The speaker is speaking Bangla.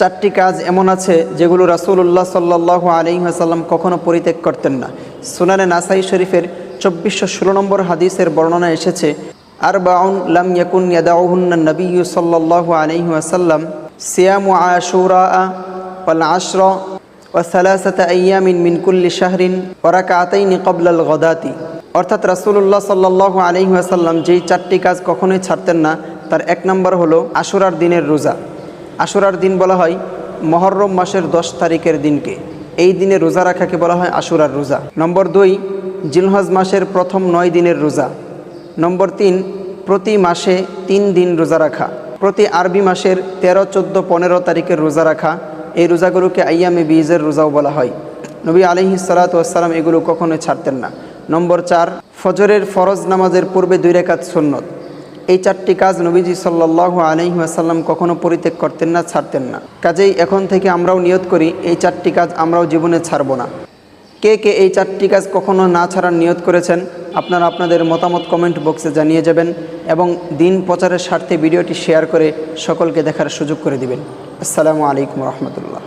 চারটি কাজ এমন আছে যেগুলো রাসূলুল্লাহ সাল্লাল্লাহু আলাইহি ওয়াসাল্লাম কখনো পরিত্যাগ করতেন না। সুনানে নাসাই শরীফের 2416 নম্বর হাদিসের বর্ণনা এসেছে, আরবাউন লাম ইয়াকুন ইয়াদাউহুন্না নবিয়্যু সাল্লাল্লাহু আলাইহি ওয়াসাল্লাম সিয়ামু আশুরা ওয়াল আশরা ওয়া সালাসাতা আইয়ামিন মিন কুল্লি শাহরিন ওয়া রাকাতাইনি ক্বাবলাল গাদাতি। অর্থাৎ রাসূলুল্লাহ সাল্লাল্লাহু আলাইহি ওয়াসাল্লাম যেই চারটি কাজ কখনোই ছাড়তেন না তার এক নম্বর হলো আশুরার দিনের রোজা। আশুরার দিন বলা হয় মুহররম মাসের 10 তারিখের দিনকে। এই দিনে রোজা রাখাকে বলা হয় আশুরার রোজা। নম্বর 2, জিলহজ মাসের প্রথম 9 দিনের রোজা। নম্বর 3, প্রতি মাসে 3 দিন রোজা রাখা। প্রতি আরবি মাসের 13, 14, 15 তারিখের রোজা রাখা। এই রোজাগুলোকে আইয়ামে বীজের রোজাও বলা হয়। নবী আলাইহিস সালাতু ওয়াস সালাম এগুলো কখনোই ছাড়তেন না। নম্বর 4, ফজরের ফরজ নামাজের পূর্বে 2 রাকাত সুন্নত। এই চারটি কাজ নবীজি সাল্লাল্লাহু আলাইহি ওয়াসাল্লাম কখনো পরিত্যাগ করতেন না, ছাড়তেন না। কাজেই এখন থেকে আমরাও নিয়ত করি এই চারটি কাজ আমরাও জীবনে ছাড়ব না। কে কে এই চারটি কাজ কখনো না ছাড়ার নিয়ত করেছেন আপনারা আপনাদের মতামত কমেন্ট বক্সে জানিয়ে যাবেন এবং দিন প্রচারের স্বার্থে ভিডিওটি শেয়ার করে সকলকে দেখার সুযোগ করে দিবেন। আসসালামু আলাইকুম রহমতুল্লাহ।